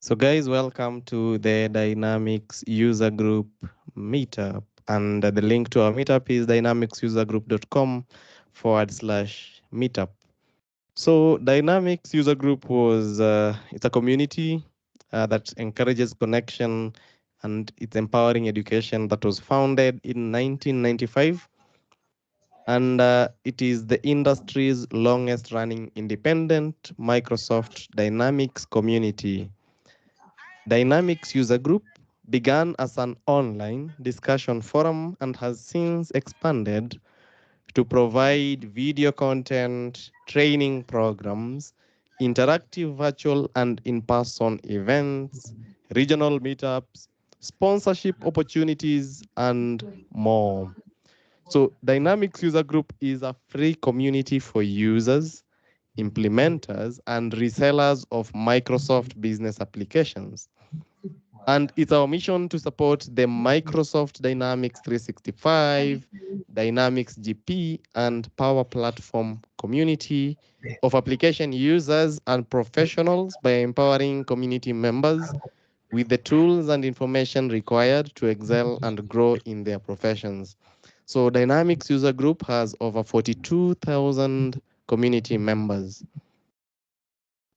So guys, welcome to the Dynamics user group meetup. And the link to our meetup is dynamicsusergroup.com/meetup. So Dynamics user group was, it's a community that encourages connection and it's empowering education that was founded in 1995. And it is the industry's longest running independent Microsoft Dynamics community. Dynamics user group began as an online discussion forum and has since expanded to provide video content, training programs, interactive virtual and in-person events, regional meetups, sponsorship opportunities, and more. So Dynamics user group is a free community for users, implementers, and resellers of Microsoft business applications. And it's our mission to support the Microsoft Dynamics 365, Dynamics GP, and Power Platform community of application users and professionals by empowering community members with the tools and information required to excel and grow in their professions. So Dynamics user group has over 42,000 community members.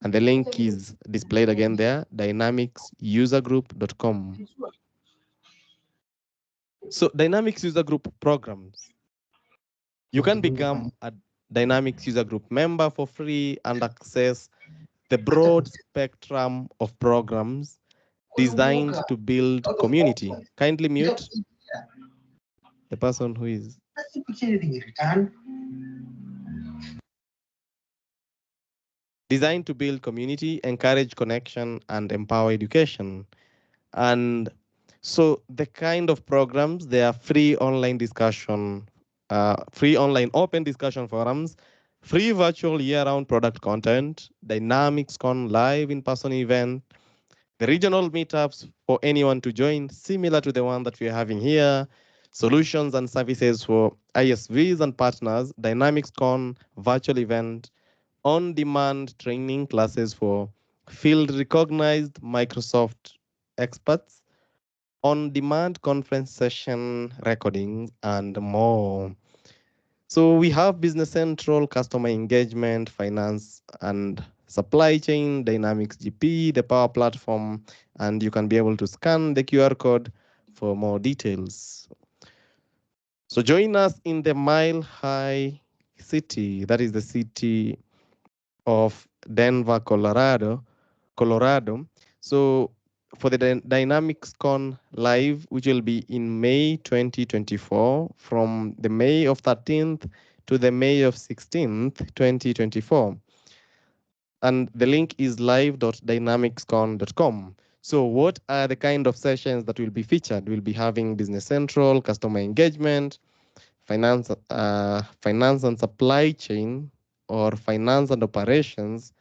And the link is displayed again there, dynamicsusergroup.com. So Dynamics user group programs. You can become a Dynamics user group member for free and access the broad spectrum of programs designed to build community. Kindly mute the person who is. Designed to build community, encourage connection, and empower education. And so the kind of programs, they are free online discussion, free online open discussion forums, free virtual year-round product content, DynamicsCon live in-person event, the regional meetups for anyone to join, similar to the one that we're having here, solutions and services for ISVs and partners, DynamicsCon virtual event, on-demand training classes for field-recognized Microsoft experts, on-demand conference session recordings, and more. So we have Business Central, customer engagement, finance, and supply chain, Dynamics GP, the Power Platform, and you can be able to scan the QR code for more details. So join us in the Mile High City, that is the city of Denver, Colorado. So for the DynamicsCon Live, which will be in May 2024, from the May of 13th to the May of 16th, 2024. And the link is live.dynamicscon.com. So what are the kind of sessions that will be featured? We'll be having Business Central, customer engagement, finance and supply chain, or finance and operations,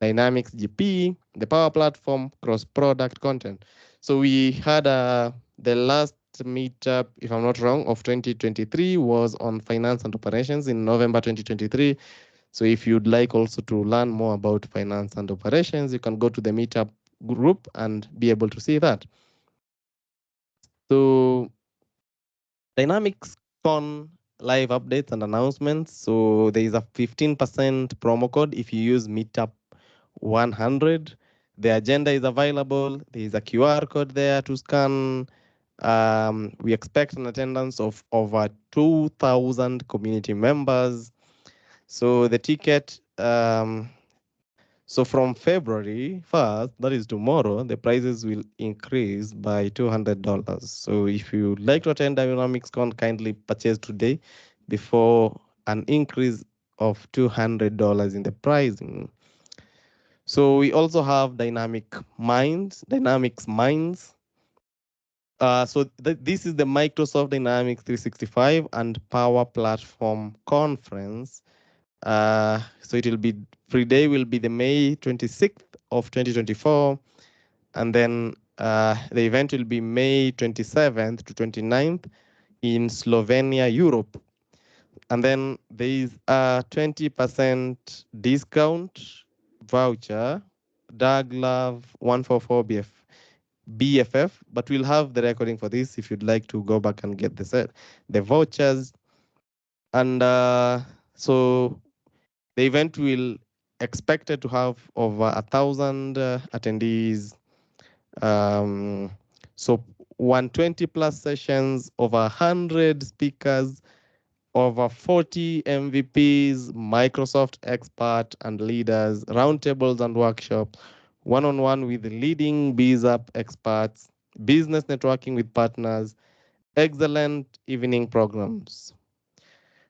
Dynamics GP, the Power Platform, cross-product content. So we had the last meetup, if I'm not wrong, of 2023 was on finance and operations in November 2023. So if you'd like also to learn more about finance and operations, you can go to the meetup group and be able to see that. So DynamicsCon live updates and announcements. So there is a 15% promo code if you use Meetup 100. The agenda is available. There is a QR code there to scan. We expect an attendance of over 2,000 community members. So the ticket, so from February 1st, that is tomorrow, the prices will increase by $200. So if you would like to attend DynamicsCon, kindly purchase today before an increase of $200 in the pricing. So we also have Dynamics Minds. So this is the Microsoft Dynamics 365 and Power Platform Conference. So it will be, free day will be the May 26th of 2024. And then the event will be May 27th to 29th in Slovenia, Europe. And then there is a 20% discount voucher Doug Love 144 BFF, but we'll have the recording for this if you'd like to go back and get the vouchers. And so the event will expected to have over 1,000 attendees. So 120 plus sessions, over 100 speakers, over 40 MVPs, Microsoft expert and leaders, roundtables and workshops, one-on-one with leading BizApp experts, business networking with partners, excellent evening programs.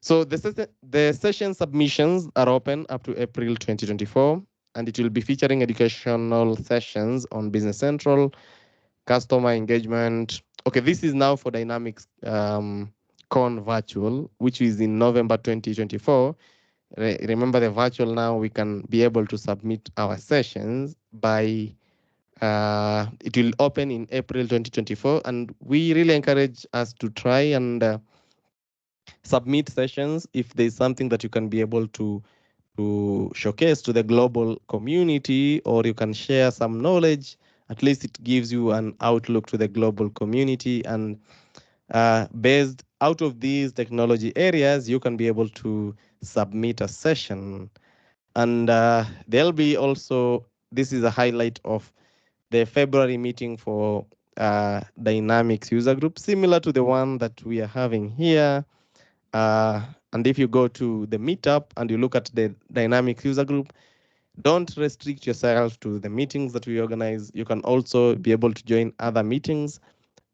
So the session submissions are open up to April 2024, and it will be featuring educational sessions on Business Central, customer engagement. Okay, this is now for Dynamics Con Virtual, which is in November 2024. Remember the virtual now, we can be able to submit our sessions by, it will open in April 2024. And we really encourage us to try and submit sessions if there's something that you can be able to showcase to the global community, or you can share some knowledge. At least it gives you an outlook to the global community, and based out of these technology areas, you can be able to submit a session. And there'll be also, this is a highlight of the February meeting for Dynamics user group, similar to the one that we are having here. And if you go to the Meetup and you look at the Dynamics user group, don't restrict yourself to the meetings that we organize. You can also be able to join other meetings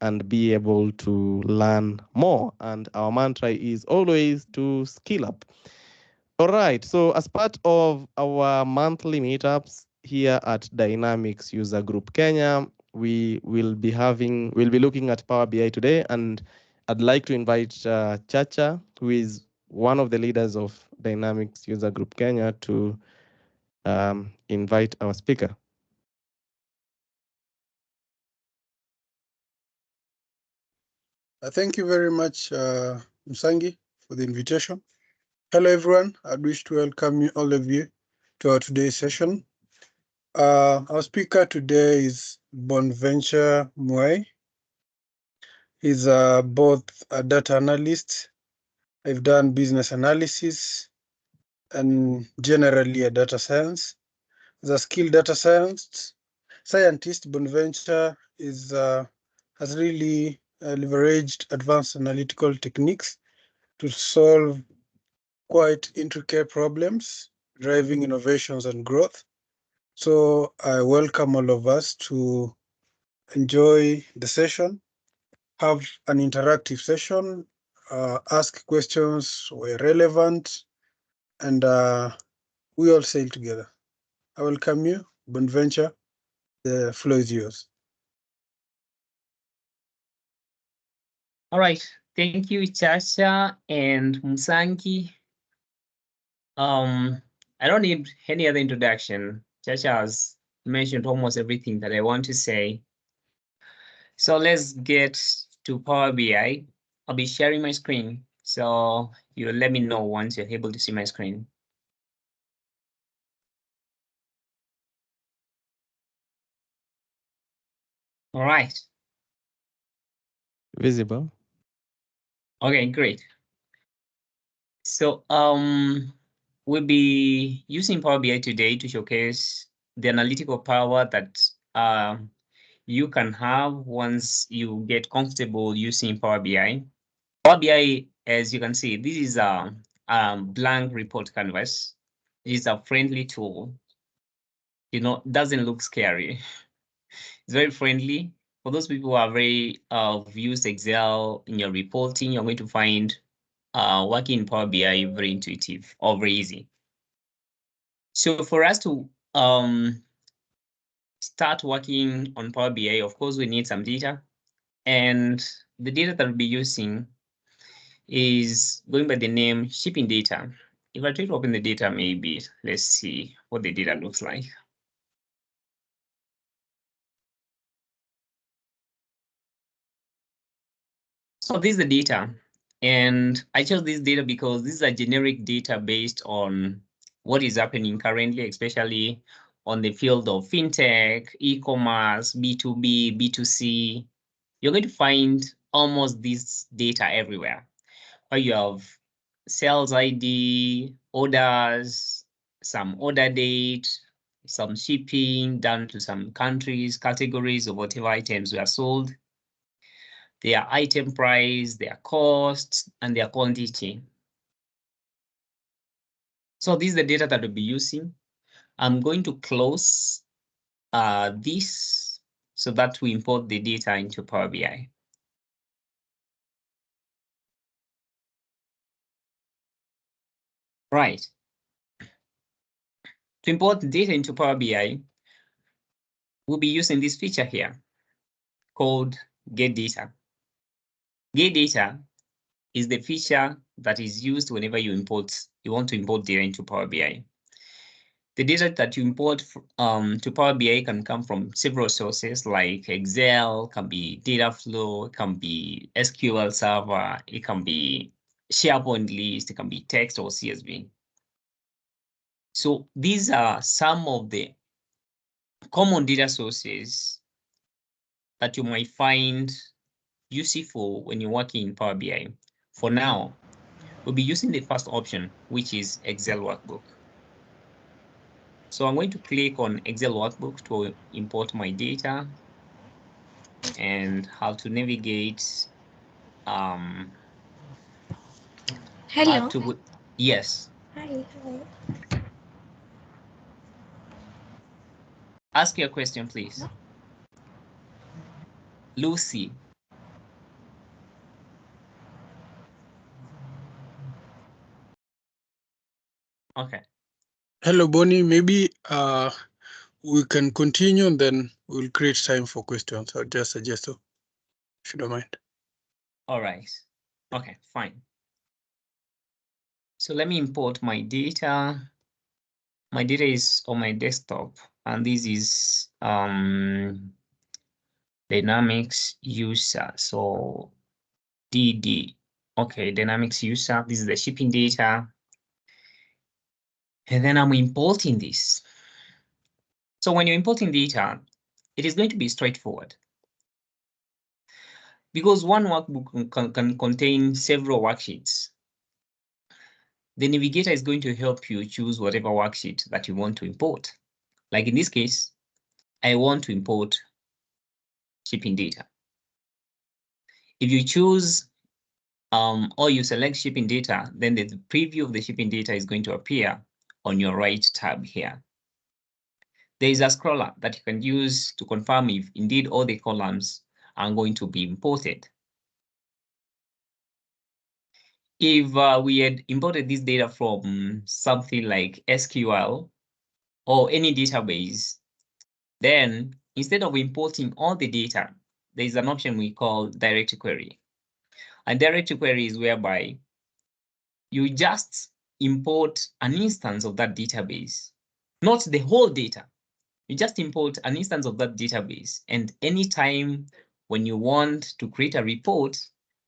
and be able to learn more. And our mantra is always to skill up. All right. So as part of our monthly meetups here at Dynamics User Group Kenya, we'll be looking at Power BI today, and I'd like to invite Chacha, who is one of the leaders of Dynamics User Group Kenya, to invite our speaker. Thank you very much, Msangi, for the invitation. Hello, everyone. I'd wish to welcome all of you to our today's session. Our speaker today is Bonaventure Muia. He's both a data analyst. I've done business analysis and generally a data science. As a skilled data scientist, Bonaventure has really leveraged advanced analytical techniques to solve quite intricate problems, driving innovations and growth. So I welcome all of us to enjoy the session, have an interactive session, ask questions where relevant, and we all sail together. I welcome you, Bonaventure. The floor is yours. All right. Thank you, Chacha and Msangi. I don't need any other introduction. Chacha has mentioned almost everything that I want to say. So let's get to Power BI. I'll be sharing my screen, so you'll let me know once you're able to see my screen. All right. Visible. Okay, great. So we'll be using Power BI today to showcase the analytical power that you can have once you get comfortable using Power BI. Power BI, as you can see, this is a blank report canvas. It's a friendly tool. You know, doesn't look scary. It's very friendly. For those people who are very have used Excel in your reporting, you're going to find working in Power BI very intuitive or very easy. So for us to start working on Power BI, of course, we need some data. And the data that we'll be using is going by the name shipping data. If I try to open the data, maybe let's see what the data looks like. So this is the data. And I chose this data because this is a generic data based on what is happening currently, especially on the field of fintech, e-commerce, B2B, B2C, you're going to find almost this data everywhere. Where you have sales ID, orders, some order date, some shipping down to some countries, categories of whatever items were sold, their item price, their costs, and their quantity. So this is the data that we'll be using. I'm going to close this so that we import the data into Power BI. Right. To import data into Power BI, we'll be using this feature here called Get Data. Get Data is the feature that is used whenever you want to import data into Power BI. The data that you import to Power BI can come from several sources like Excel, can be data flow, it can be SQL Server, it can be SharePoint list, it can be text or CSV. So these are some of the common data sources that you might find useful when you're working in Power BI. For now, we'll be using the first option, which is Excel Workbook. So I'm going to click on Excel Workbook to import my data and how to navigate. Hello. Yes. Hi. Ask your question, please. No? Lucy. Okay. Hello, Bonnie. Maybe we can continue and then we'll create time for questions. I'll just suggest so, if you don't mind. All right. Okay, fine. So let me import my data. My data is on my desktop, and this is Dynamics user. So DD. Okay, Dynamics user. This is the shipping data. And then I'm importing this. So when you're importing data, it is going to be straightforward. Because one workbook can contain several worksheets. The navigator is going to help you choose whatever worksheet that you want to import. Like in this case, I want to import shipping data. If you choose or you select shipping data, then the preview of the shipping data is going to appear on your right tab here. There is a scroller that you can use to confirm if indeed all the columns are going to be imported. If we had imported this data from something like SQL or any database, then instead of importing all the data, there is an option we call direct query. And direct query is whereby you just import an instance of that database, not the whole data. You just import an instance of that database, and anytime when you want to create a report,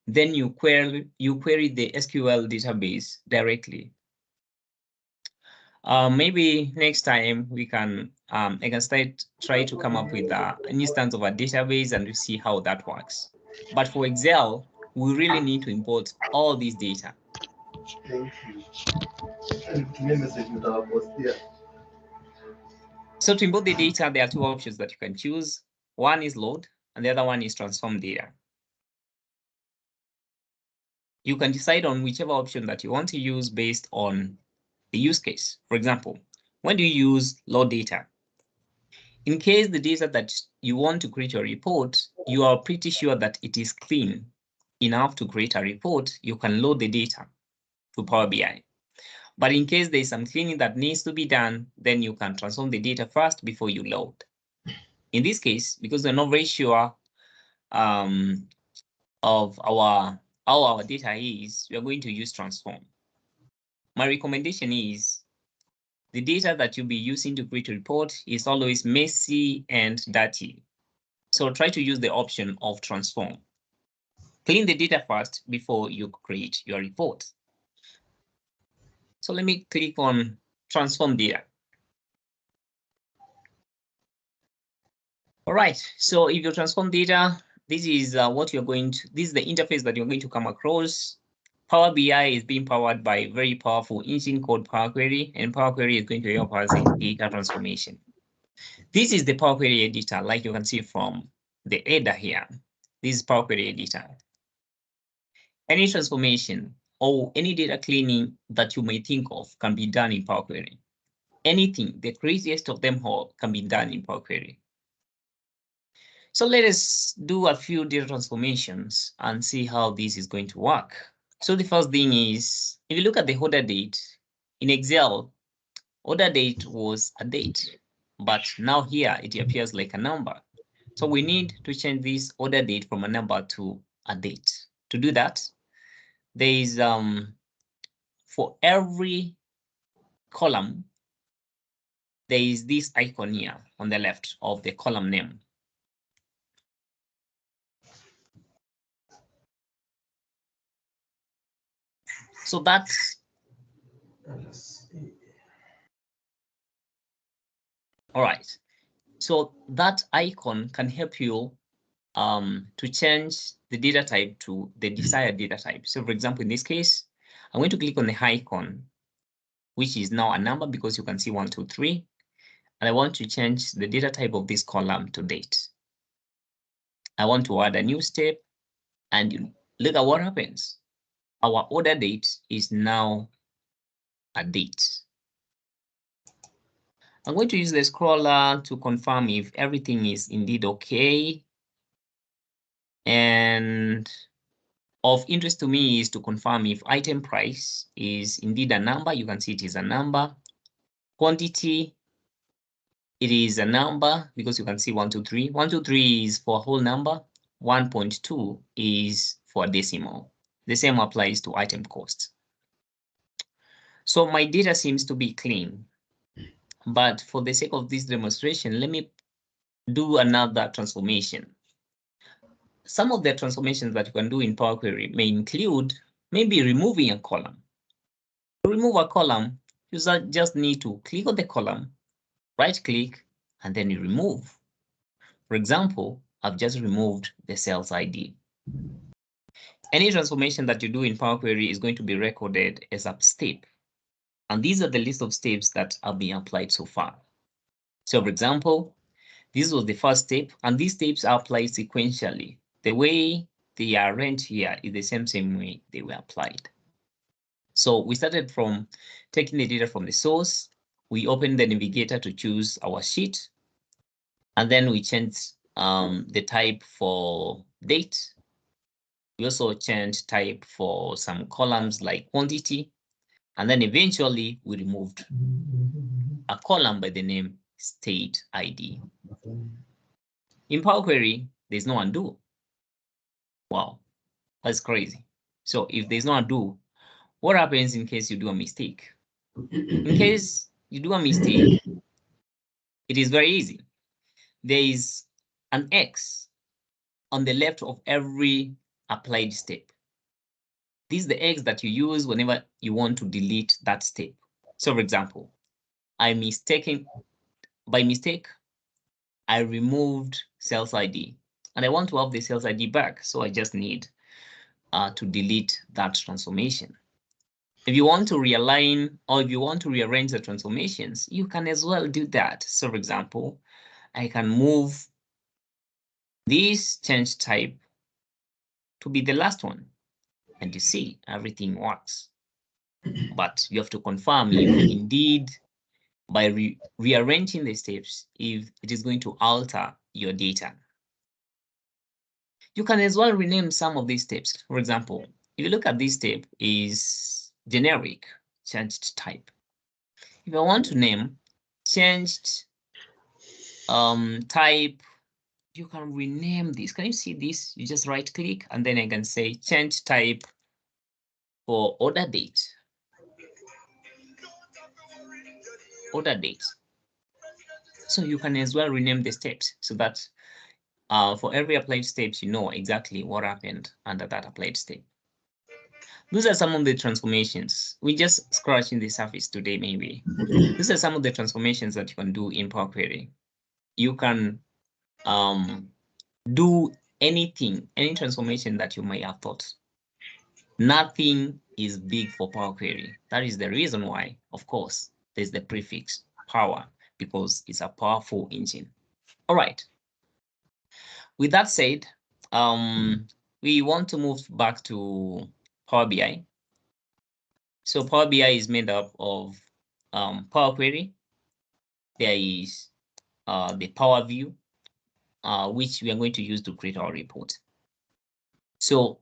then you query the SQL database directly. Maybe next time we can I can try to come up with an instance of a database and we see how that works. But for Excel, we really need to import all these data. Thank you. So to import the data, there are two options that you can choose. One is load, and the other one is transform data. You can decide on whichever option that you want to use based on the use case. For example, when do you use load data? In case the data that you want to create a report, you are pretty sure that it is clean enough to create a report, you can load the data to Power BI. But in case there is some cleaning that needs to be done, then you can transform the data first before you load. In this case, because we're not very sure of how our data is, we are going to use transform. My recommendation is the data that you'll be using to create a report is always messy and dirty. So try to use the option of transform. Clean the data first before you create your report. So let me click on transform data. All right, so if you transform data, this is what you're going to, this is the interface that you're going to come across. Power BI is being powered by very powerful engine called Power Query, and Power Query is going to help us in data transformation. This is the Power Query editor, like you can see from the header here. This is Power Query editor. Any transformation or any data cleaning that you may think of can be done in Power Query. Anything, the craziest of them all, can be done in Power Query. So let us do a few data transformations and see how this is going to work. So the first thing is, if you look at the order date, in Excel, order date was a date, but now here it appears like a number. So we need to change this order date from a number to a date. To do that, there is, for every column, there is this icon here on the left of the column name. So that's all right. So that icon can help you to change the data type to the desired data type. So for example, in this case, I'm going to click on the icon, which is now a number because you can see 1, 2, 3. And I want to change the data type of this column to date. I want to add a new step, and look at what happens. Our order date is now a date. I'm going to use the scroller to confirm if everything is indeed okay. And of interest to me is to confirm if item price is indeed a number. You can see it is a number. Quantity, it is a number because you can see 1, 2, 3. 1, 2, 3 is for a whole number. 1.2 is for a decimal. The same applies to item cost. So my data seems to be clean. But for the sake of this demonstration, let me do another transformation. Some of the transformations that you can do in Power Query may include maybe removing a column. To remove a column, you just need to click on the column, right click, and then you remove. For example, I've just removed the sales ID. Any transformation that you do in Power Query is going to be recorded as a step. And these are the list of steps that have been applied so far. So for example, this was the first step, and these steps are applied sequentially. The way they are arranged here is the same way they were applied. So we started from taking the data from the source. We opened the navigator to choose our sheet. And then we changed the type for date. We also changed type for some columns like quantity. And then eventually we removed a column by the name state ID. In Power Query, there's no undo. Wow, that's crazy. So if there's no undo, what happens in case you do a mistake? In case you do a mistake, it is very easy. There is an X on the left of every applied step. This is the X that you use whenever you want to delete that step. So for example, by mistake, I removed sales ID and I want to have the sales ID back. So I just need to delete that transformation. If you want to realign or if you want to rearrange the transformations, you can as well do that. So for example, I can move this change type to be the last one. And you see, everything works. But you have to confirm if indeed by rearranging the steps, if it is going to alter your data. You can as well rename some of these steps. For example, if you look at this step is generic changed type. If I want to name changed type, you can rename this. Can you see this? You just right click and then I can say change type for order date. Order date. So you can as well rename the steps so that for every applied steps, you know exactly what happened under that applied step. These are some of the transformations. We just scratching the surface today, maybe. These are some of the transformations that you can do in Power Query. You can do anything, any transformation that you may have thought. Nothing is big for Power Query. That is the reason why, of course, there's the prefix power, because it's a powerful engine. All right. With that said, we want to move back to Power BI. So Power BI is made up of Power Query. There is the Power View, which we are going to use to create our report. So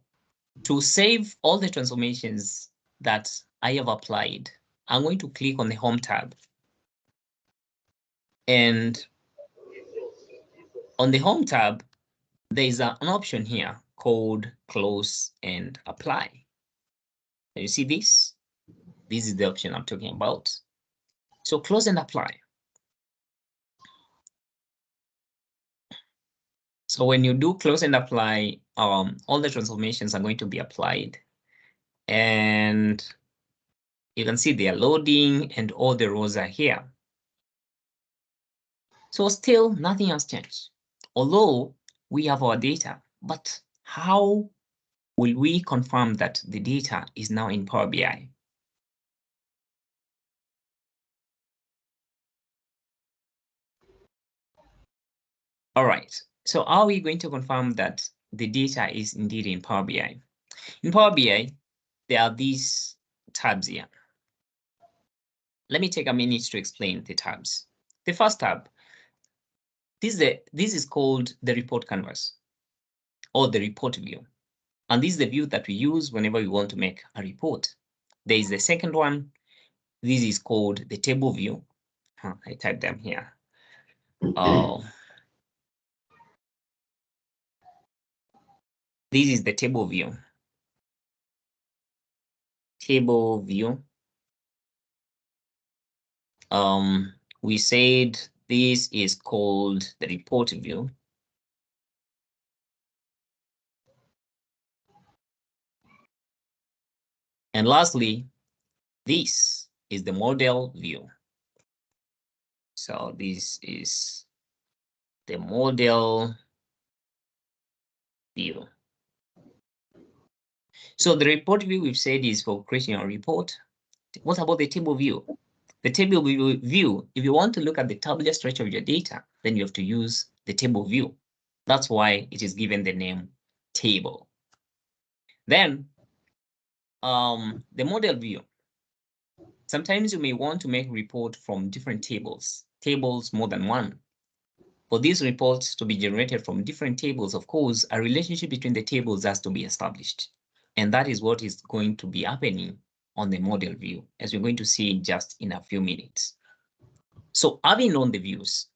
to save all the transformations that I have applied, I'm going to click on the Home tab. And on the Home tab, there is an option here called Close and Apply. You see this? This is the option I'm talking about. So close and apply. So when you do close and apply, all the transformations are going to be applied. And you can see they are loading and all the rows are here. So still nothing has changed. Although we have our data, but how will we confirm that the data is now in Power BI? All right, so are we going to confirm that the data is indeed in Power BI? In Power BI, there are these tabs here. Let me take a minute to explain the tabs. The first tab, this is called the report canvas or the report view. And this is the view that we use whenever we want to make a report. There is the second one. This is called the table view. I typed them here. This is the table view. Table view. We said this is called the report view. And lastly, this is the model view. So this is the model view. So the report view we've said is for creating a report. What about the table view? The table view, if you want to look at the tabular structure of your data, then you have to use the table view. That's why it is given the name table. Then the model view. Sometimes you may want to make report from different tables more than one. For these reports to be generated from different tables, of course, a relationship between the tables has to be established. And that is what is going to be happening on the model view, as we're going to see just in a few minutes. So having known the views,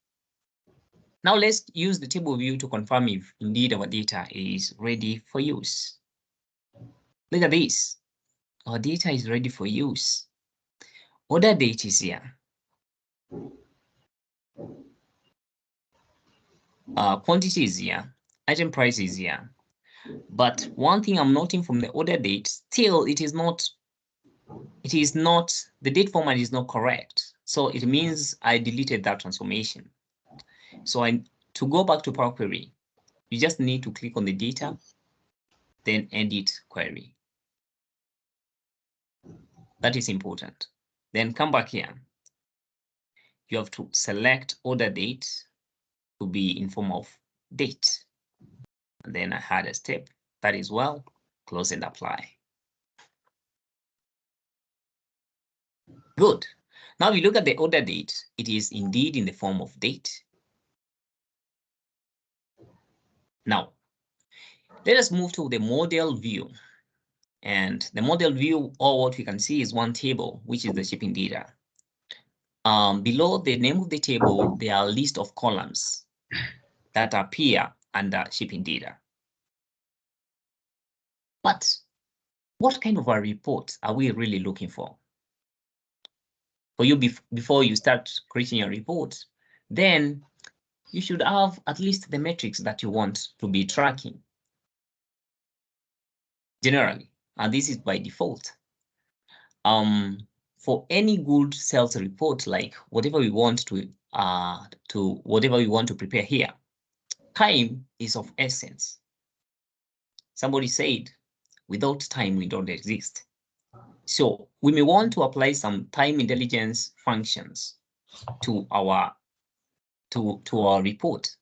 now let's use the table view to confirm if indeed our data is ready for use. Look at this. Our data is ready for use. Order date is here. Quantity is here. Item price is here. But one thing I'm noting from the order date, still it is not, the date format is not correct. So it means I deleted that transformation. So to go back to Power Query, you just need to click on the data, then edit query. That is important. Then come back here. You have to select order date to be in form of date. And then I had a step that is well, close and apply. Good. Now we look at the order date. It is indeed in the form of date. Now, let us move to the model view. And the model view, or what we can see is one table, which is the shipping data. Below the name of the table, there are a list of columns that appear under shipping data. But what kind of a report are we really looking for? For you, before you start creating your report, then you should have at least the metrics that you want to be tracking. Generally, and this is by default. For any good sales report, like whatever we want to prepare here, time is of essence. Somebody said, without time, we don't exist. So we may want to apply some time intelligence functions to our report.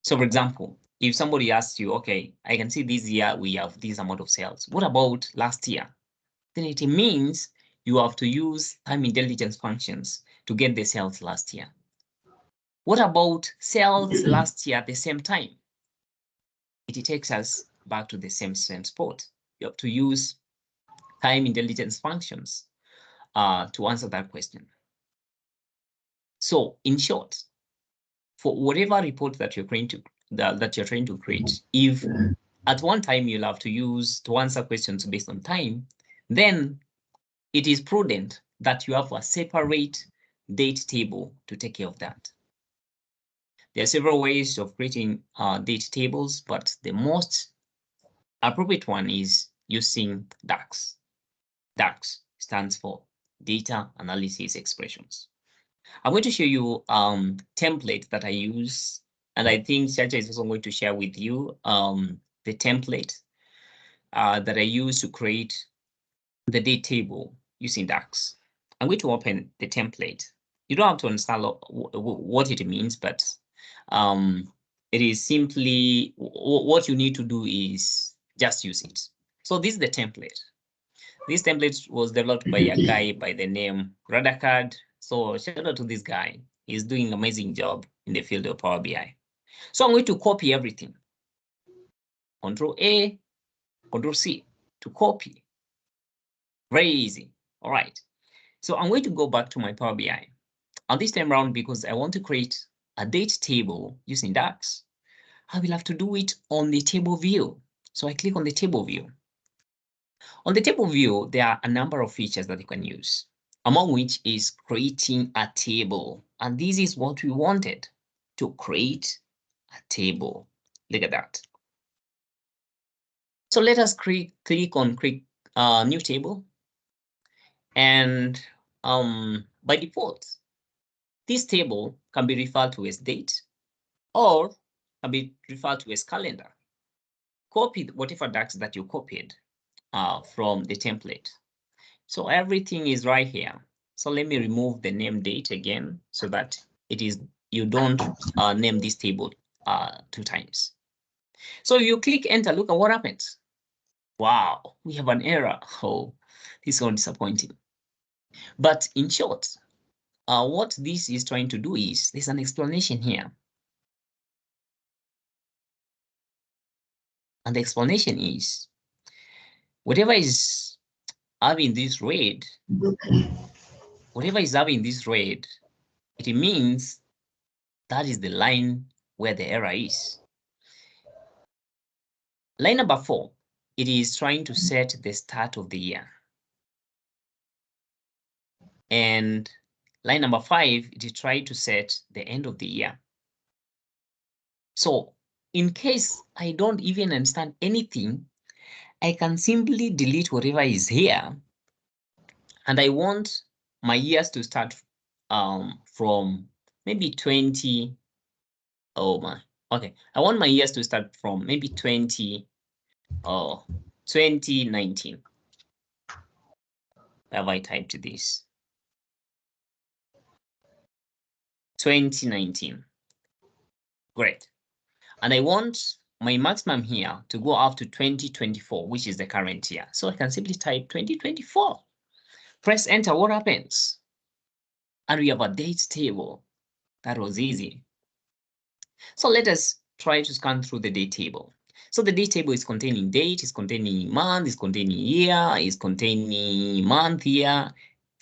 So for example, if somebody asks you, okay, I can see this year we have this amount of sales. What about last year? Then it means you have to use time intelligence functions to get the sales last year. What about sales last year at the same time? It takes us back to the same spot. You have to use time intelligence functions to answer that question. So in short, for whatever report that you're trying to create, if at one time you'll have to answer questions based on time, then it is prudent that you have a separate date table to take care of that. There are several ways of creating date tables, but the most appropriate one is using DAX. DAX stands for Data Analysis Expressions. I'm going to show you template that I use, and I think Chacha is also going to share with you the template that I use to create the date table using DAX. I'm going to open the template. You don't have to understand what it means, but it is simply what you need to do is just use it. So this is the template. This template was developed by a guy by the name Radakad. So shout out to this guy. He's doing an amazing job in the field of Power BI. So I'm going to copy everything. Control A, Control C to copy. Very easy. All right. So I'm going to go back to my Power BI. And this time around, because I want to create a date table using DAX, I will have to do it on the table view. So I click on the table view. On the table view, there are a number of features that you can use, among which is creating a table. And this is what we wanted, to create a table. Look at that. So let us click on create new table. And by default, this table can be referred to as date or can be referred to as calendar. Copy whatever DAX that you copied from the template. So everything is right here. So let me remove the name date again so that you don't name this table 2 times. So you click enter, look at what happens. Wow, we have an error. Oh, this is so disappointing. But in short, what this is trying to do is, there's an explanation here. And the explanation is, whatever is having this red, it means that is the line where the error is. Line number 4, it is trying to set the start of the year. And line number 5, it is trying to set the end of the year. So in case I don't even understand anything, I can simply delete whatever is here. And I want my years to start from maybe 20. Oh my, okay. I want my years to start from maybe 2019. Have I typed this? 2019. Great. And I want my maximum here to go up to 2024, which is the current year. So I can simply type 2024. Press enter, what happens? And we have a date table. That was easy. So let us try to scan through the date table. So the date table is containing date, is containing month, is containing year, is containing month, year,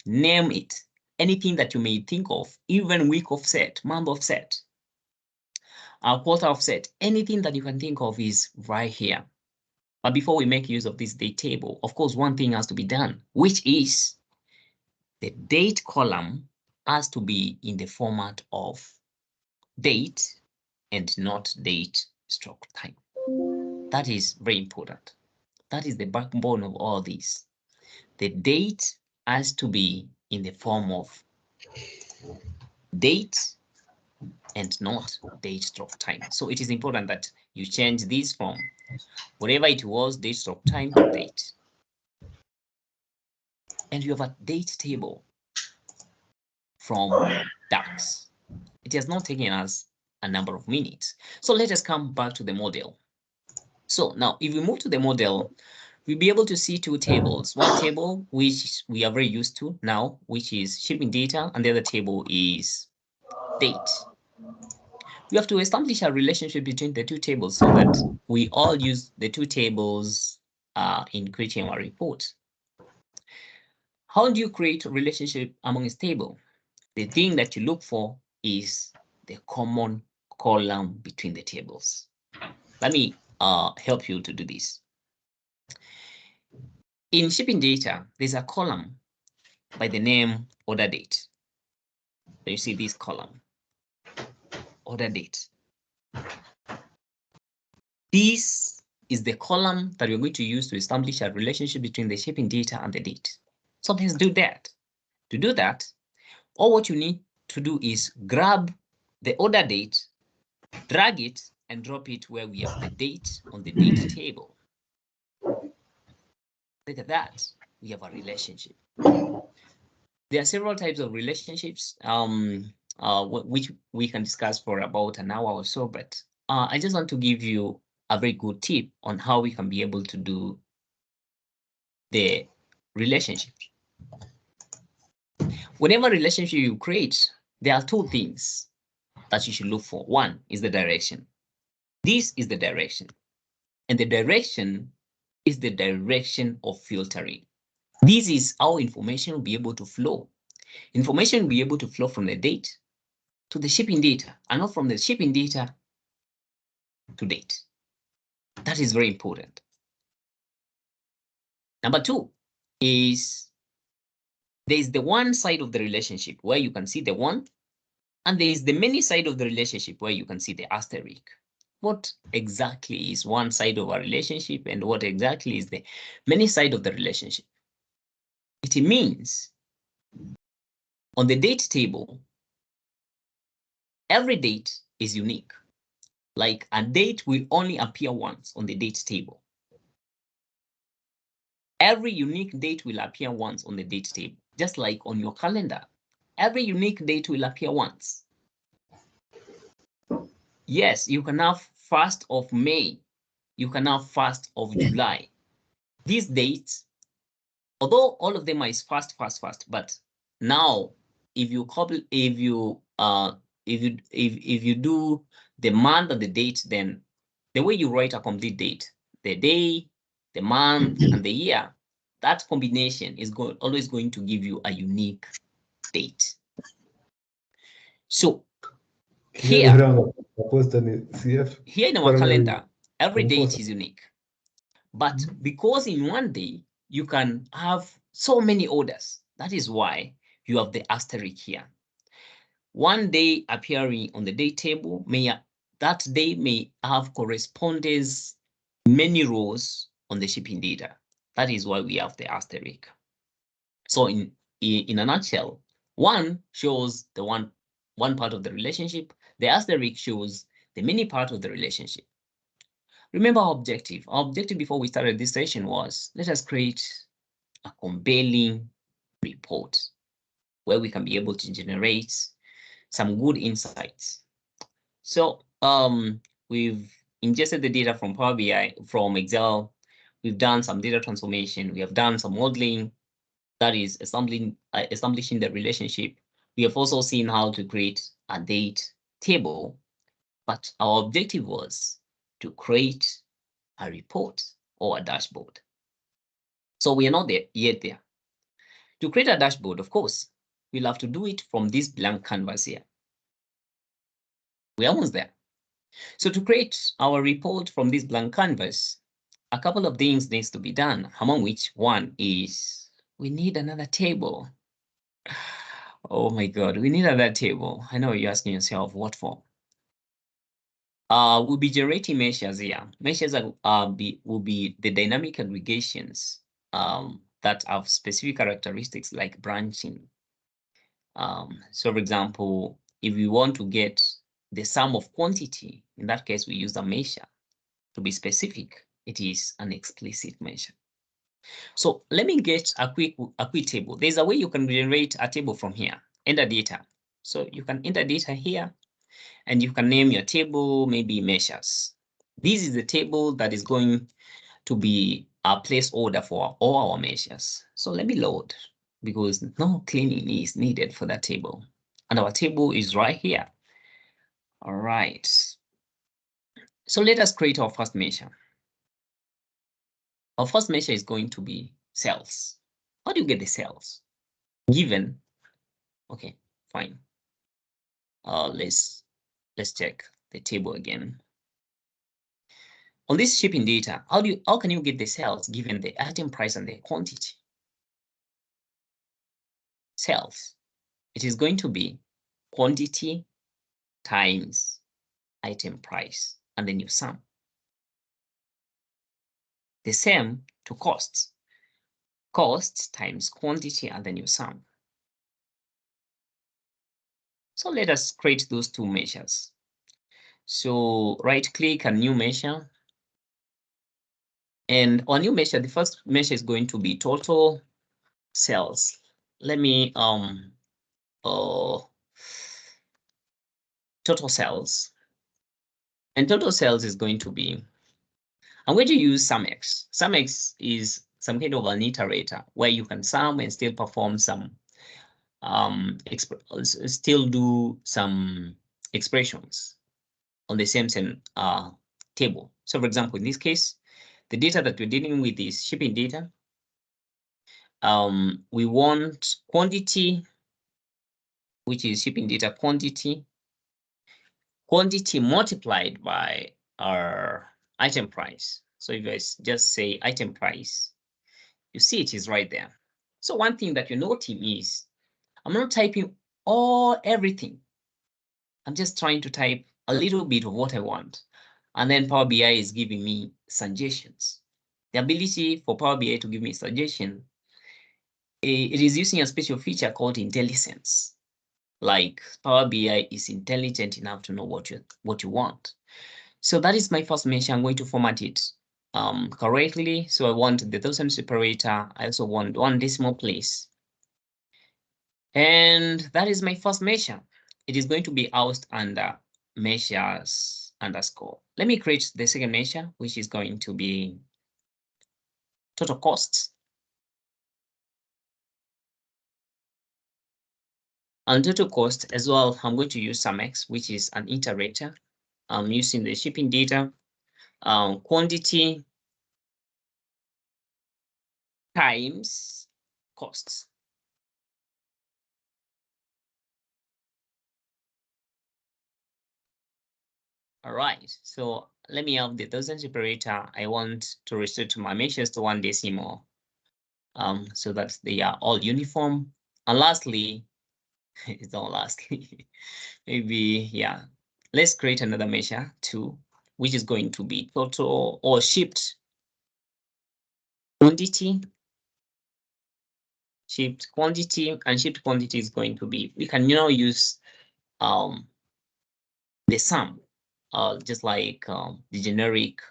name it. Anything that you may think of, even week offset, month offset, quarter offset, anything that you can think of is right here. But before we make use of this date table, of course, one thing has to be done, which is the date column has to be in the format of date and not date stroke time. That is very important. That is the backbone of all this. The date has to be in the form of date and not date/time. So it is important that you change this from whatever it was, date/time to date. And you have a date table from DAX. It has not taken us a number of minutes. So let us come back to the model. So now if we move to the model, we'll be able to see two tables. One table, which we are very used to now, which is shipping data, and the other table is date. We have to establish a relationship between the two tables so that we all use the two tables in creating our report. How do you create a relationship among a table? The thing that you look for is the common column between the tables. Let me help you to do this. In shipping data, there's a column by the name order date. So you see this column, order date. This is the column that we're going to use to establish a relationship between the shipping data and the date. So let's do that. To do that, all what you need to do is grab the order date, drag it, and drop it where we have the date on the date table. Look at that. We have a relationship. There are several types of relationships, which we can discuss for about an hour or so, but I just want to give you a very good tip on how we can be able to do the relationship. Whenever relationship you create, there are two things that you should look for. One is the direction. This is the direction. And the direction is the direction of filtering. This is how information will be able to flow. Information will be able to flow from the date to the shipping data, and not from the shipping data to date. That is very important. Number two is there is the one side of the relationship where you can see the one, and there is the many side of the relationship where you can see the asterisk. What exactly is one side of a relationship and what exactly is the many side of the relationship? It means on the date table, every date is unique. Like a date will only appear once on the date table. Every unique date will appear once on the date table, just like on your calendar. Every unique date will appear once. Yes, you can have 1st of May. You can have 1st of July. These dates, although all of them are fast, but now if you couple, if you do the month and the date, then the way you write a complete date, the day, the month, and the year, that combination is always going to give you a unique date. So here in our calendar, every date is unique. But because in one day, you can have so many orders, that is why you have the asterisk here. One day appearing on the date table, that day may have correspondence many rows on the shipping data. That is why we have the asterisk. So in a nutshell, one shows the one part of the relationship. The asterisk shows the many part of the relationship. Remember our objective. Our objective before we started this session was, let us create a compelling report where we can be able to generate some good insights. So we've ingested the data from Power BI, from Excel. We've done some data transformation. We have done some modeling, that is establishing the relationship. We have also seen how to create a date table, but our objective was to create a report or a dashboard. So we are not yet there. To create a dashboard, of course, we'll have to do it from this blank canvas here. We're almost there. So to create our report from this blank canvas, a couple of things needs to be done, among which one is we need another table. Oh my God, we need another table. I know you're asking yourself, what for? We'll be generating measures here. Measures will be the dynamic aggregations that have specific characteristics like branching. So for example, if we want to get the sum of quantity. In that case, we use a measure. To be specific, it is an explicit measure. So let me get a quick table. There's a way you can generate a table from here. Enter data. So you can enter data here, and you can name your table, maybe measures. This is the table that is going to be a placeholder for all our measures. So let me load, because no cleaning is needed for that table. And our table is right here. All right. So let us create our first measure. Our first measure is going to be cells. How do you get the cells? Given, okay, fine. Let's check the table again. On this shipping data, how can you get the cells given the item price and the quantity? Cells. It is going to be quantity times item price, and then you sum. The same to costs. Costs times quantity, and then you sum. So let us create those two measures. So right click a new measure. And our new measure, the first measure is going to be total cells. Let me total cells. And total cells is going to be, I'm going to use SumX. SumX is some kind of an iterator where you can sum and still perform some, still do some expressions on the same table. So for example, in this case, the data that we're dealing with is shipping data. We want quantity, which is shipping data quantity multiplied by our item price. So if I just say item price, you see it is right there. So one thing that you're noting is I'm not typing everything. I'm just trying to type a little bit of what I want. And then Power BI is giving me suggestions. The ability for Power BI to give me suggestion, it is using a special feature called IntelliSense. Like Power BI is intelligent enough to know what you want. So that is my first measure. I'm going to format it correctly. So I want the thousand separator. I also want one decimal place. And that is my first measure. It is going to be housed under measures underscore. Let me create the second measure, which is going to be total costs. And total cost as well, I'm going to use SumX, which is an iterator. I'm using the shipping data, quantity times costs. All right, so let me have the thousand separator. I want to restrict my measures to one decimal, so that they are all uniform. And lastly, it's not lastly, maybe, yeah, let's create another measure too, which is going to be total or shipped quantity. Shipped quantity, and shipped quantity is going to be, we can now use the sum, just like the generic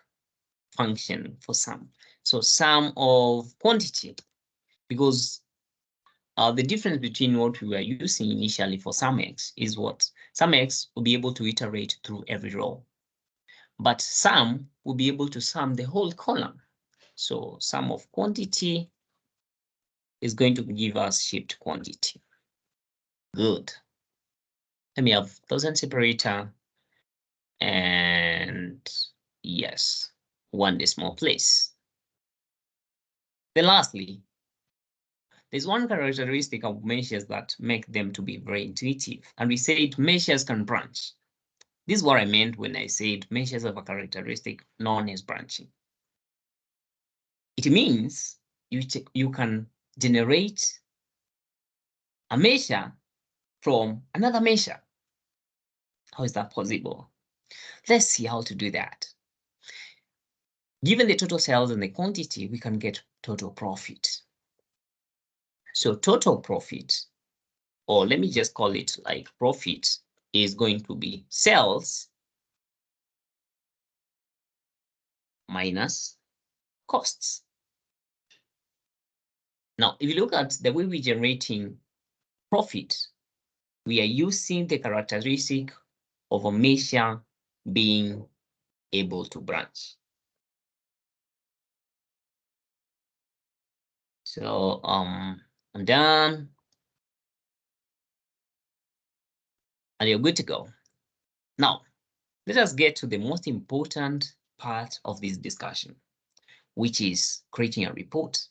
function for sum. So sum of quantity, because the difference between what we were using initially for SumX is what SumX will be able to iterate through every row, but sum will be able to sum the whole column. So sum of quantity is going to give us shipped quantity. Good. Let me have thousand separator, and yes, one decimal place. Then lastly, there's one characteristic of measures that make them to be very intuitive, and we said measures can branch. This is what I meant when I said measures have a characteristic known as branching. It means you can generate a measure from another measure. How is that possible? Let's see how to do that. Given the total sales and the quantity, we can get total profit. So total profit, or let me just call it like profit, is going to be sales minus costs. Now, if you look at the way we're generating profit, we are using the characteristic of a measure being able to branch. So I'm done. And you're good to go. Now, let us get to the most important part of this discussion, which is creating a report.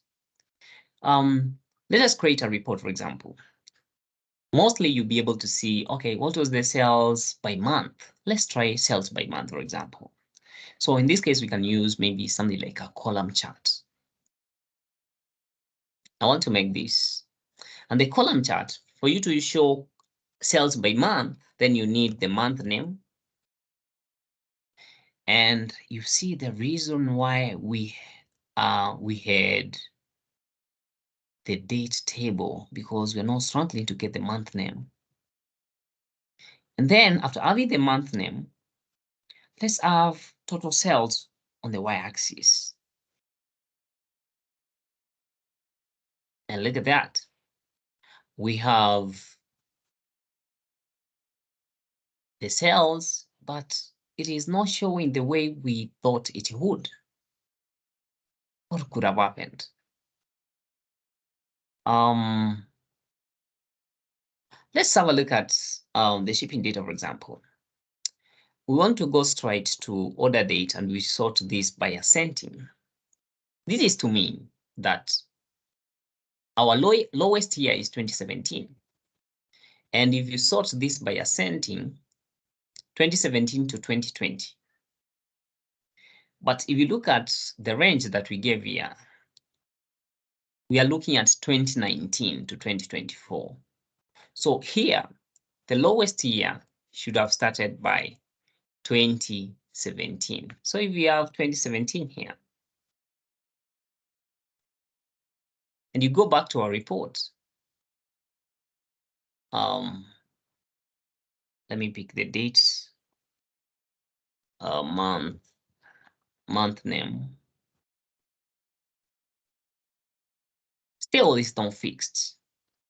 Let us create a report, for example. Mostly you'll be able to see, okay, what was the sales by month? Let's try sales by month, for example. So in this case, we can use maybe something like a column chart. I want to make this. And the column chart, for you to show sales by month, then you need the month name. And you see the reason why we had the date table, because we're not struggling to get the month name. And then after having the month name, let's have total sales on the y-axis. And look at that. We have the sales, but it is not showing the way we thought it would. What could have happened? Let's have a look at the shipping data, for example. We want to go straight to order date, and we sort this by ascending. This is to mean that our lowest year is 2017. And if you sort this by ascending, 2017 to 2020. But if you look at the range that we gave here, we are looking at 2019 to 2024. So here, the lowest year should have started by 2017. So if we have 2017 here, and you go back to our report, let me pick the dates, month name. Still is not fixed.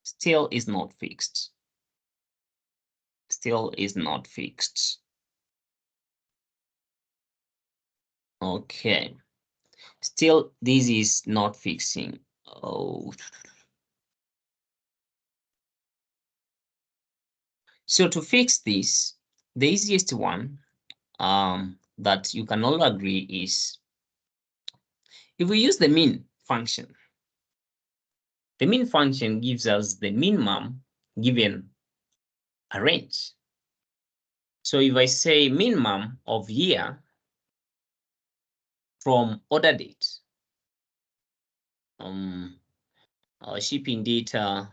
Still is not fixed. Still is not fixed. Okay. Still, this is not fixing. Oh. So to fix this, the easiest one that you can all agree is if we use the min function. The min function gives us the minimum given a range. So if I say minimum of year from order date, our shipping data,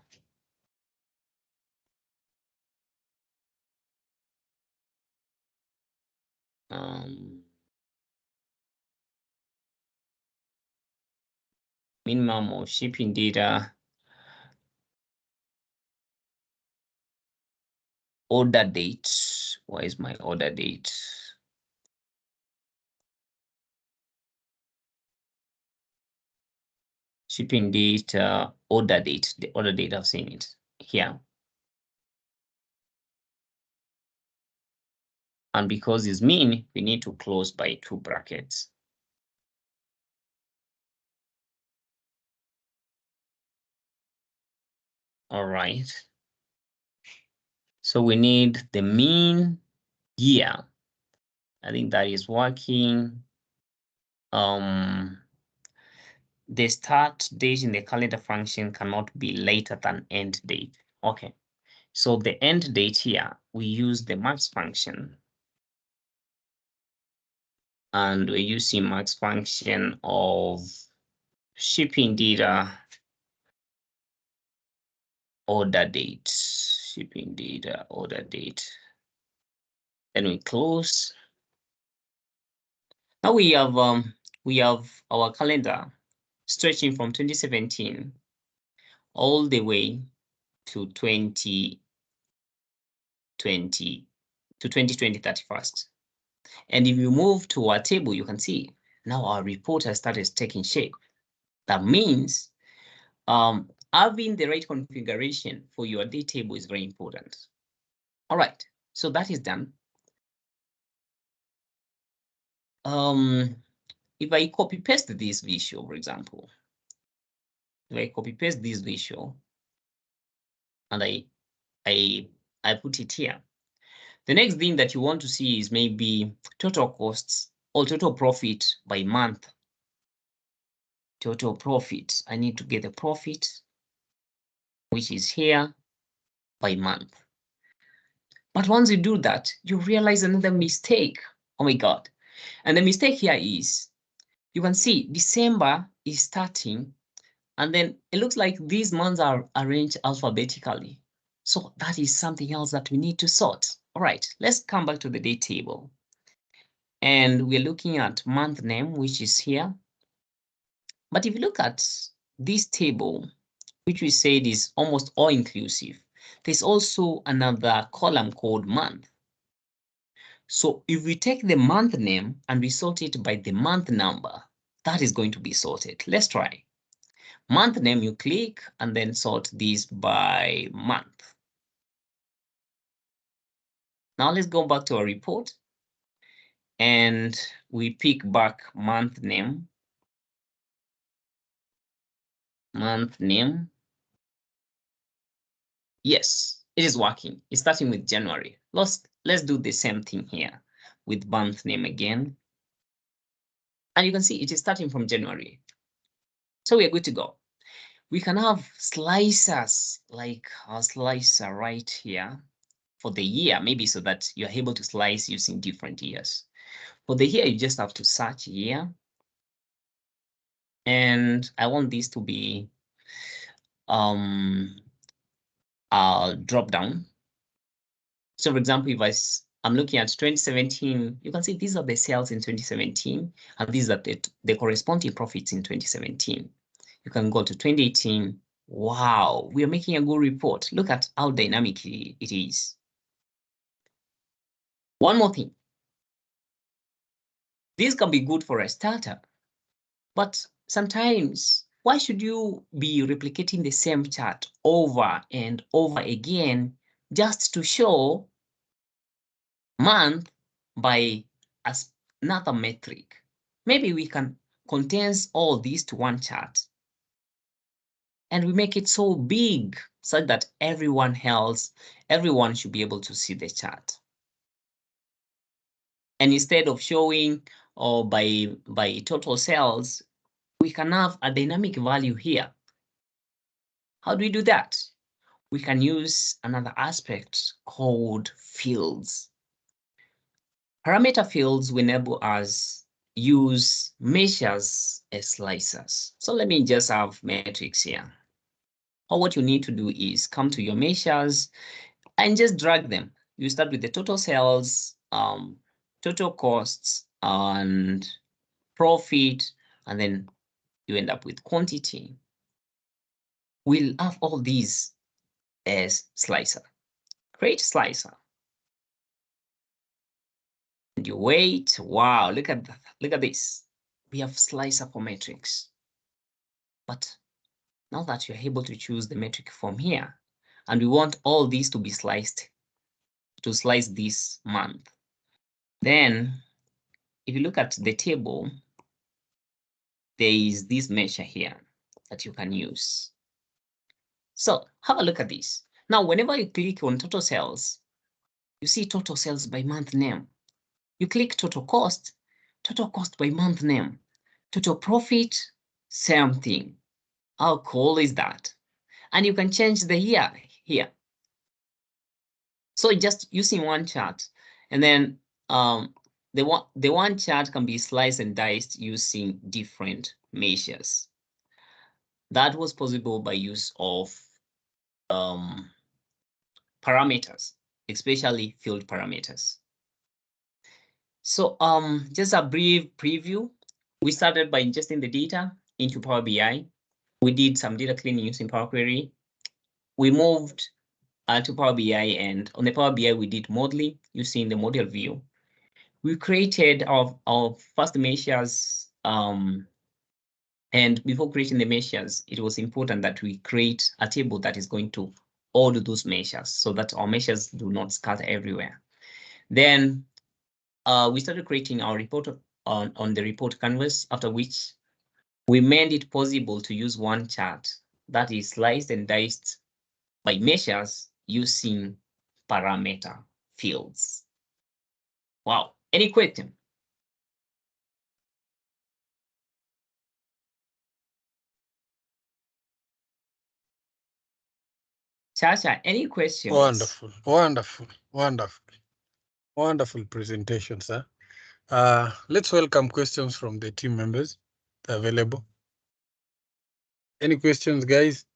minimum of shipping data, order date. Where is my order date? Shipping data, order date, the order date, I've seen it here. And because it's min, we need to close by 2 brackets. All right. So we need the mean year. I think that is working. The start date in the calendar function cannot be later than end date. Okay. So the end date here, we use the max function. And we're using max function of shipping data, order date, shipping data, order date. Then we close. Now we have our calendar stretching from 2017 all the way to 2020. 20 to 2020 31st. And if you move to our table, you can see now our report has started taking shape. That means having the right configuration for your date table is very important. All right, so that is done. If I copy paste this visual, for example, if I copy paste this visual and I put it here, the next thing that you want to see is maybe total costs or total profit by month. Total profit. I need to get the profit, which is here by month. But once you do that, you realize another mistake. Oh my God. And the mistake here is, you can see December is starting, and then it looks like these months are arranged alphabetically. So that is something else that we need to sort. All right, let's come back to the date table. And we're looking at month name, which is here. But if you look at this table, which we said is almost all inclusive, there's also another column called month. So if we take the month name and we sort it by the month number, that is going to be sorted. Let's try. Month name, you click and then sort this by month. Now let's go back to our report and we pick back month name. Month name. Yes, it is working. It's starting with January. Let's do the same thing here with month name again. And you can see it is starting from January. So we are good to go. We can have slicers, like a slicer right here for the year, maybe so that you're able to slice using different years. For the year, you just have to search year. And I want this to be drop down. So for example, if I'm looking at 2017, you can see these are the sales in 2017, and these are the corresponding profits in 2017. You can go to 2018. Wow, we are making a good report. Look at how dynamic it is. One more thing. This can be good for a startup, but sometimes why should you be replicating the same chart over and over again just to show month by another metric? Maybe we can condense all these to one chart and we make it so big so that everyone should be able to see the chart. And instead of showing or by total sales, we can have a dynamic value here. How do we do that? We can use another aspect called fields. Parameter fields will enable us use measures as slicers. So let me just have metrics here. Or what you need to do is come to your measures and just drag them. You start with the total sales, total costs, and profit, and then you end up with quantity. We'll have all these as slicer. Create slicer. And you wait. Wow, look at this. We have slicer for metrics. But now that you're able to choose the metric from here, and we want all these to be sliced, to slice this month, then if you look at the table, there is this measure here that you can use. So have a look at this. Now, whenever you click on total sales, you see total sales by month name. You click total cost by month name. Total profit, same thing. How cool is that? And you can change the year here. So just using one chart, and then the one chart can be sliced and diced using different measures. That was possible by use of parameters, especially field parameters. So just a brief preview. We started by ingesting the data into Power BI. We did some data cleaning using Power Query. We moved to Power BI, and on the Power BI we did modeling using the model view. We created our first measures, and before creating the measures, it was important that we create a table that is going to order those measures so that our measures do not scatter everywhere. Then we started creating our report on the report canvas, after which we made it possible to use one chart that is sliced and diced by measures using parameter fields. Wow, any question? Chacha, any questions? Wonderful, wonderful, wonderful, wonderful presentation, sir. Let's welcome questions from the team members available. Any questions, guys?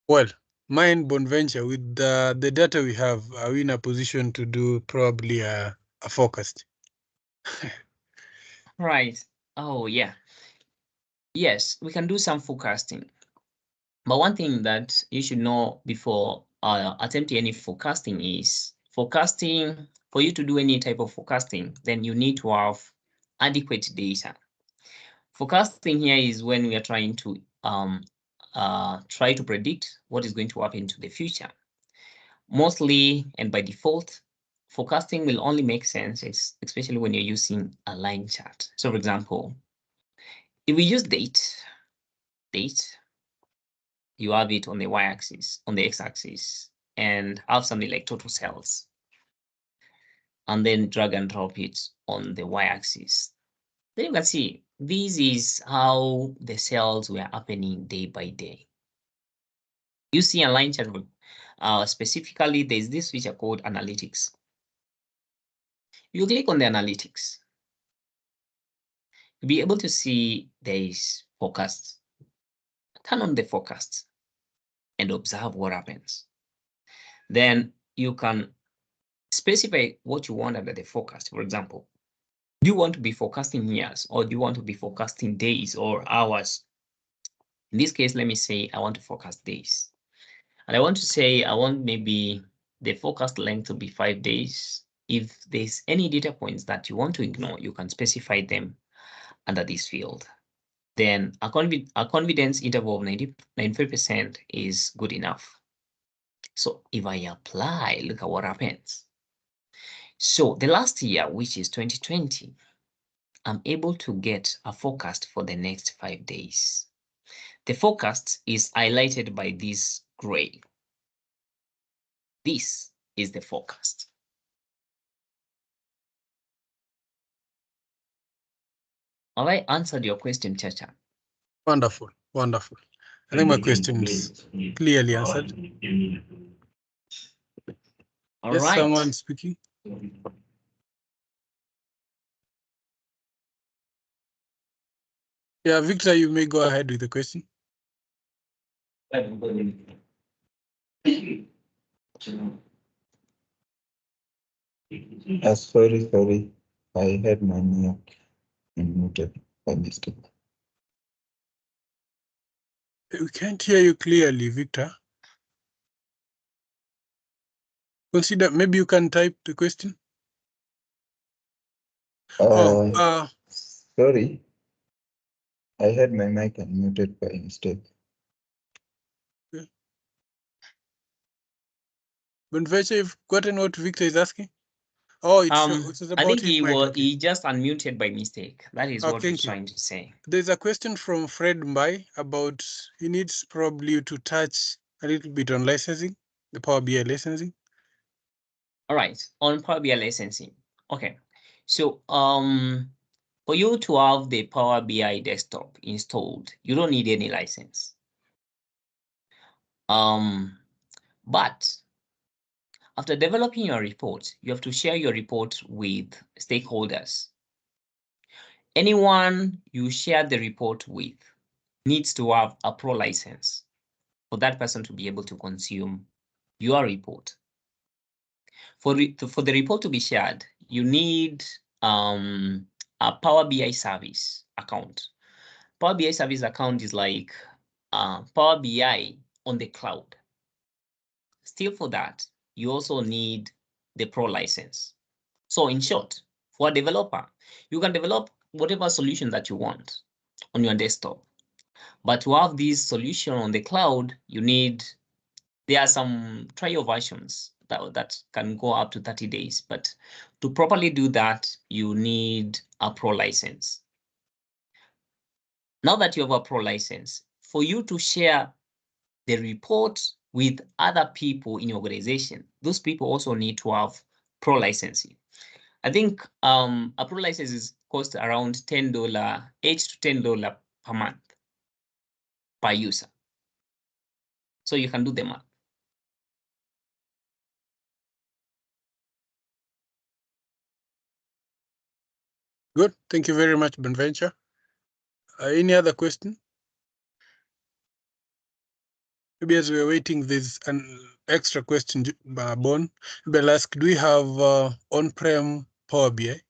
Well, mine, Bonaventure, with the data we have, are we in a position to do probably a forecast? Right. Oh, yeah. Yes, we can do some forecasting. But one thing that you should know before attempting any forecasting is forecasting. For you to do any type of forecasting, then you need to have adequate data. Forecasting here is when we are trying to try to predict what is going to happen to the future. Mostly and by default, forecasting will only make sense, especially when you're using a line chart. So for example, if we use date, you have it on the y-axis, on the x-axis, and have something like total sales. And then drag and drop it on the y-axis. Then you can see this is how the sales were happening day by day. You see a line chart, specifically, there's this feature called analytics. You click on the analytics, you'll be able to see there is forecast. Turn on the forecast and observe what happens. Then you can specify what you want under the forecast. For example, do you want to be forecasting years, or do you want to be forecasting days or hours? In this case, let me say I want to forecast days. And I want to say I want maybe the forecast length to be 5 days. If there's any data points that you want to ignore, you can specify them under this field. Then a confidence interval of 95% is good enough. So if I apply, look at what happens. So the last year, which is 2020, I'm able to get a forecast for the next 5 days. The forecast is highlighted by this gray. This is the forecast. Have I answered your question, Chacha? Wonderful, wonderful. I think my question is clearly answered. All yes, right. someone speaking. Yeah, Victor, you may go ahead with the question. Sorry. I had my Muia muted by mistake. We can't hear you clearly, Victor. Consider, maybe you can type the question. Sorry. I had my mic unmuted by mistake. Okay. Bonaventure, you've gotten what Victor is asking? Oh, it's about I think his mic. Okay. he just unmuted by mistake. That is what he's trying to say. There's a question from Fred Mbai about he needs probably to touch a little bit on licensing, the Power BI licensing. All right, on Power BI licensing. Okay, so for you to have the Power BI desktop installed, you don't need any license. But after developing your report, you have to share your report with stakeholders. Anyone you share the report with needs to have a pro license for that person to be able to consume your report. For the report to be shared, you need a Power BI service account. Power BI service account is like Power BI on the cloud. Still for that, you also need the Pro license. So in short, for a developer, you can develop whatever solution that you want on your desktop. But to have this solution on the cloud, there are some trial versions that can go up to 30 days. But to properly do that, you need a Pro license. Now that you have a Pro license, for you to share the report with other people in your organization, those people also need to have Pro licensing. I think a Pro license costs around $10, $8 to $10 per month per user. So you can do the math. Good. Thank you very much, Bonaventure. Any other question? Maybe as we're waiting, there's an extra question, Bon. Maybe I'll ask, do we have on-prem Power BI?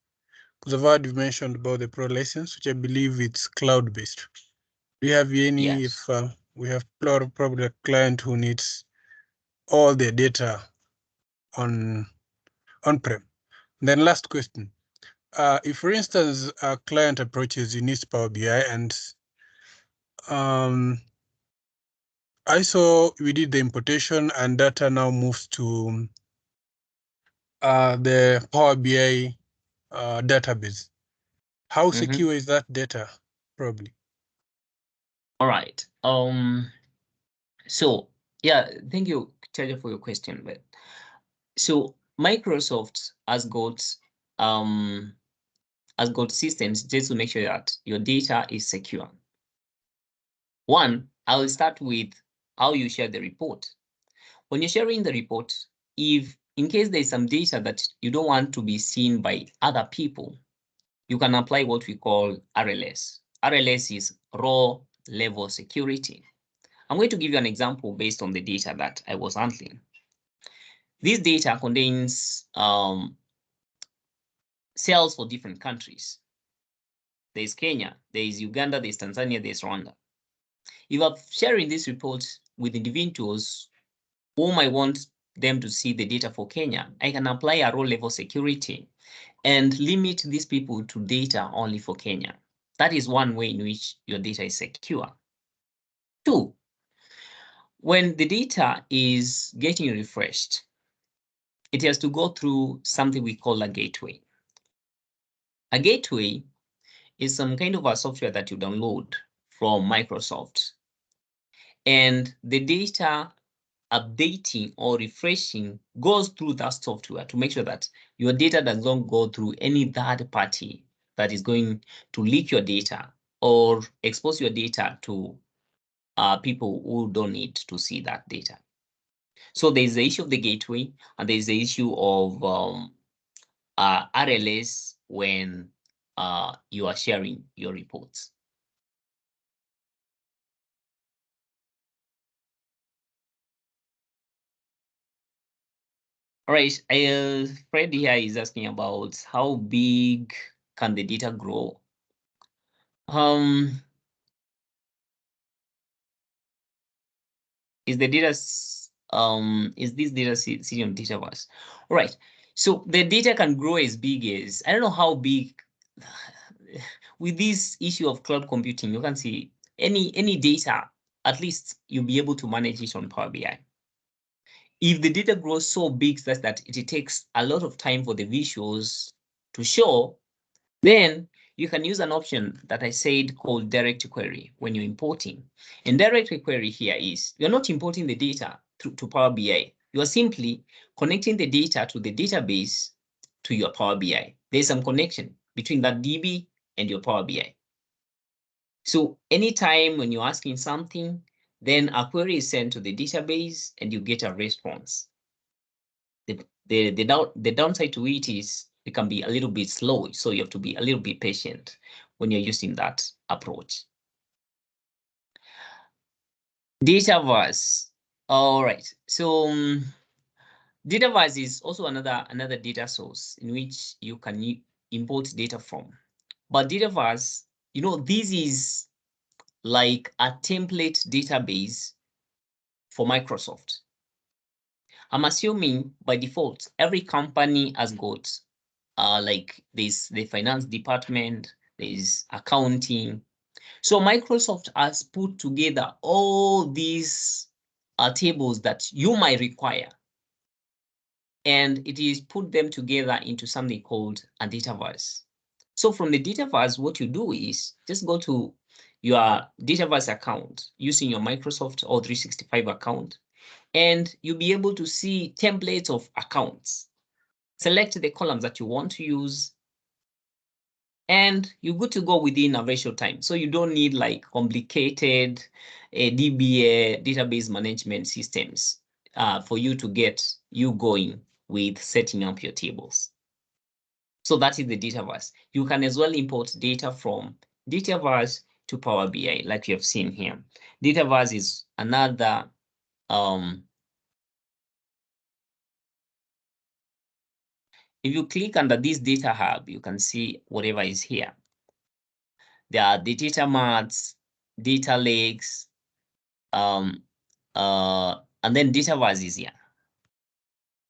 Because I've heard you mentioned about the Pro license, which I believe it's cloud-based. Do you have any, Yes. if we have probably a client who needs all their data on-prem? Then last question. If, for instance, a client approaches you, needs Power BI, and I saw we did the importation and data now moves to the Power BI database. How secure is that data, probably? All right. So yeah, thank you, Chaja, for your question. But so Microsoft has got systems just to make sure that your data is secure. One, I will start with how you share the report. When you're sharing the report, if in case there's some data that you don't want to be seen by other people, you can apply what we call RLS. RLS is raw level security. I'm going to give you an example based on the data that I was handling. This data contains sales for different countries. There's Kenya, there's Uganda, there's Tanzania, there's Rwanda. If I'm sharing this report with individuals whom I want them to see the data for Kenya, I can apply a role level security and limit these people to data only for Kenya. That is one way in which your data is secure. Two, when the data is getting refreshed, it has to go through something we call a gateway. A gateway is some kind of a software that you download from Microsoft. And the data updating or refreshing goes through that software to make sure that your data does not go through any third party that is going to leak your data or expose your data to people who don't need to see that data. So there's the issue of the gateway, and there's the issue of RLS when you are sharing your reports. All right, Fred here is asking about how big can the data grow? Is the data is this data sitting on Dataverse? All right, so the data can grow as big as, I don't know how big. With this issue of cloud computing, you can see any data, at least you'll be able to manage it on Power BI. If the data grows so big that it takes a lot of time for the visuals to show, then you can use an option that I said called direct query when you're importing. And direct query here is, you're not importing the data to Power BI. You are simply connecting the data to the database to your Power BI. There's some connection between that DB and your Power BI. So anytime when you're asking something, then a query is sent to the database and you get a response. The downside to it is it can be a little bit slow, so you have to be a little bit patient when you're using that approach. Dataverse. All right, so Dataverse is also another data source in which you can import data from. But Dataverse, this is like a template database for Microsoft. I'm assuming by default, every company has got like this, the finance department, there's accounting. So Microsoft has put together all these tables that you might require. And it is put them together into something called a dataverse. So from the dataverse, what you do is just go to your dataverse account using your Microsoft or 365 account, and you'll be able to see templates of accounts. Select the columns that you want to use, and you're good to go within a very short time. So you don't need like complicated DBA database management systems for you to get you going with setting up your tables. So that is the dataverse. You can as well import data from dataverse to Power BI, like you have seen here. Dataverse is another if you click under this data hub, you can see whatever is here. There are the data marts, data lakes, and then dataverse is here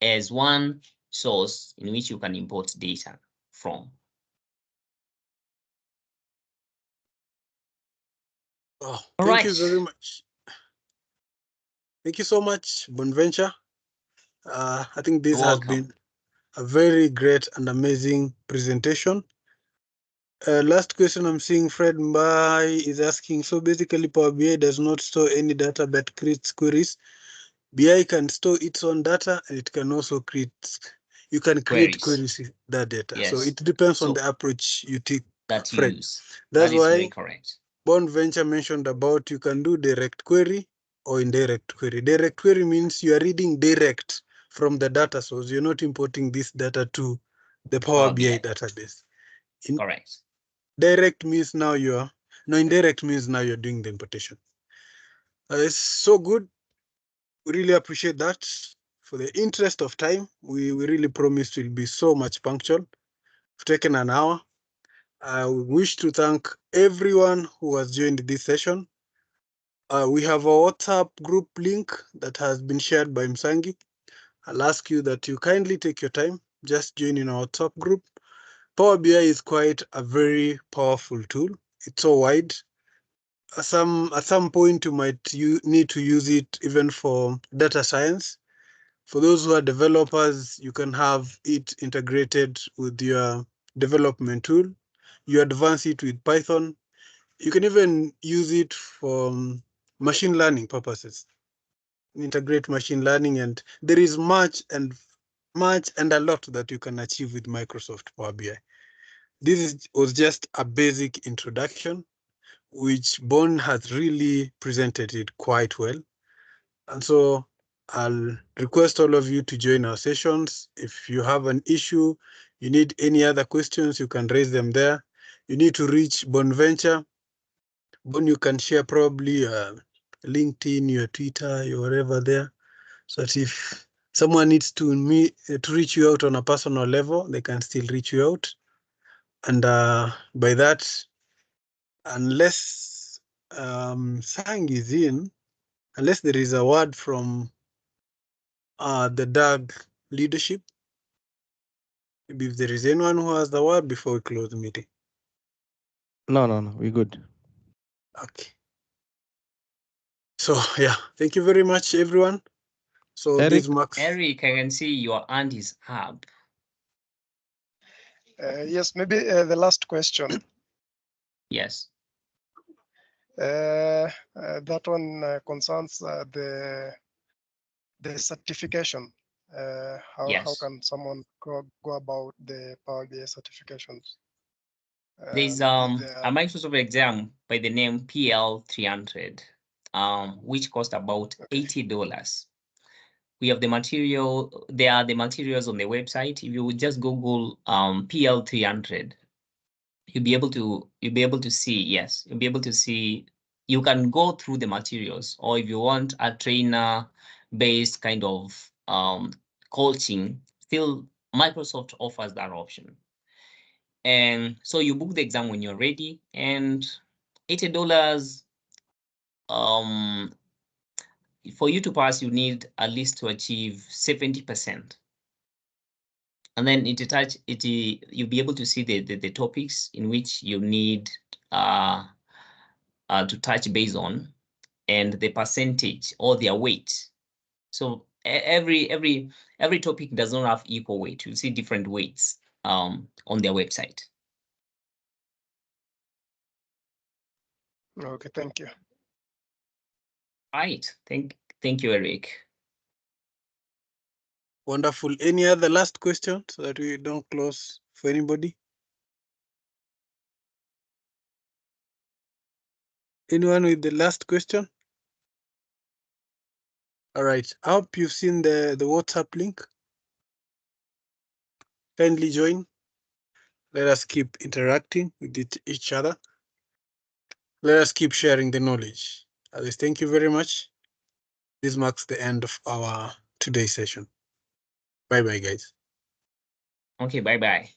as one source in which you can import data from. Oh, thank you very much. Thank you so much, Bonaventure. I think this has been a very great and amazing presentation. Last question I'm seeing Fred Mbai is asking, so basically Power BI does not store any data but creates queries. BI can store its own data and it can also create, you can create queries with that data. Yes. So it depends on the approach you take, that Fred. Use. That's why very correct. Bonaventure mentioned about you can do direct query or indirect query. Direct query means you are reading direct from the data source. You're not importing this data to the Power BI database. Correct. Direct means now indirect means now you're doing the importation. It's so good. We really appreciate that. For the interest of time, we really promise we'll be so much punctual. We've taken an hour. I wish to thank everyone who has joined this session. We have a WhatsApp group link that has been shared by Msangi. I'll ask you that you kindly take your time, just join in our WhatsApp group. Power BI is quite a very powerful tool. It's so wide. At some point, you might need to use it even for data science. For those who are developers, you can have it integrated with your development tool. You advance it with Python. You can even use it for machine learning purposes. Integrate machine learning, and there is much and a lot that you can achieve with Microsoft Power BI. This was just a basic introduction, which Bon has really presented it quite well. And so I'll request all of you to join our sessions. If you have an issue, you need any other questions, you can raise them there. You need to reach Bonaventure. Bon, you can share probably LinkedIn, your Twitter, your whatever there. So that if someone needs to reach you out on a personal level, they can still reach you out. And by that, unless Sang is in, unless there is a word from the DAG leadership, maybe if there is anyone who has the word before we close the meeting. No, we're good. Okay. So yeah, thank you very much, everyone. So Eric? this marks. Eric, I can see your hand is up. Yes, maybe the last question. Yes. That one concerns the certification. How can someone go about the Power BI certifications? There's a Microsoft exam by the name PL300, which cost about $80. We have the material. There are the materials on the website. If you would just Google PL300, you'll be able to see. Yes, you'll be able to see. You can go through the materials, or if you want a trainer-based kind of coaching, still Microsoft offers that option. And so you book the exam when you're ready, and $80 for you to pass, you need at least to achieve 70%. And then you'll be able to see the topics in which you need to touch base on, and the percentage or their weight. So every topic does not have equal weight. You'll see different weights on their website. Okay, thank you. Right. Thank you, Eric. Wonderful. Any other last question so that we don't close for anybody? Anyone with the last question? All right. I hope you've seen the WhatsApp link. Kindly join. Let us keep interacting with each other. Let us keep sharing the knowledge. Alice, thank you very much. This marks the end of our today's session. Bye-bye, guys. Okay, bye-bye.